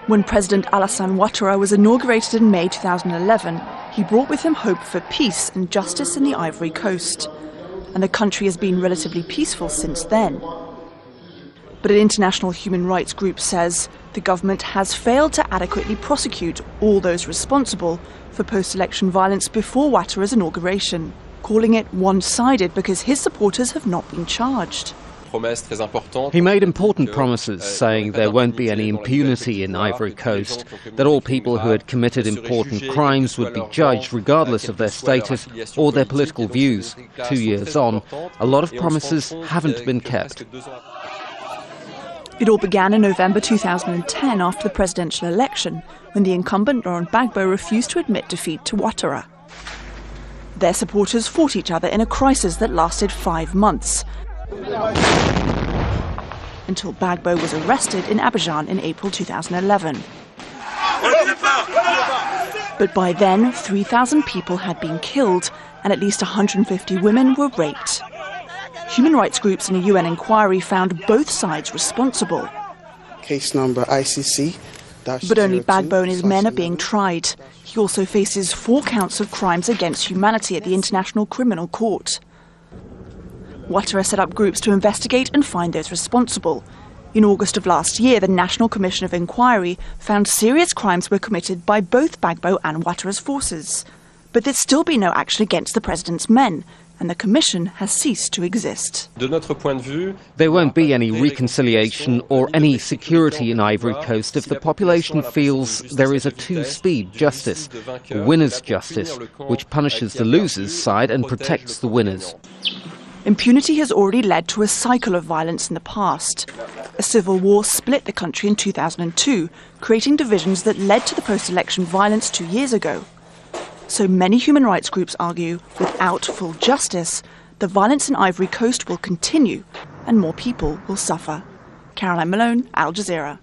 When President Alassane Ouattara was inaugurated in May 2011, he brought with him hope for peace and justice in the Ivory Coast. And the country has been relatively peaceful since then. But an international human rights group says the government has failed to adequately prosecute all those responsible for post-election violence before Ouattara's inauguration, calling it one-sided because his supporters have not been charged. He made important promises, saying there won't be any impunity in Ivory Coast, that all people who had committed important crimes would be judged regardless of their status or their political views. 2 years on, a lot of promises haven't been kept. It all began in November 2010 after the presidential election, when the incumbent Laurent Gbagbo refused to admit defeat to Ouattara. Their supporters fought each other in a crisis that lasted 5 months, until Gbagbo was arrested in Abidjan in April 2011. But by then, 3,000 people had been killed and at least 150 women were raped. Human rights groups in a UN inquiry found both sides responsible. Case number ICC. But only Gbagbo and his men are being tried. He also faces 4 counts of crimes against humanity at the International Criminal Court. Ouattara set up groups to investigate and find those responsible. In August of last year, the National Commission of Inquiry found serious crimes were committed by both Gbagbo and Ouattara's forces. But there's still been no action against the president's men, and the commission has ceased to exist. There won't be any reconciliation or any security in Ivory Coast if the population feels there is a two-speed justice, a winner's justice, which punishes the loser's side and protects the winners. Impunity has already led to a cycle of violence in the past. A civil war split the country in 2002, creating divisions that led to the post-election violence 2 years ago. So many human rights groups argue, without full justice, the violence in Ivory Coast will continue and more people will suffer. Caroline Malone, Al Jazeera.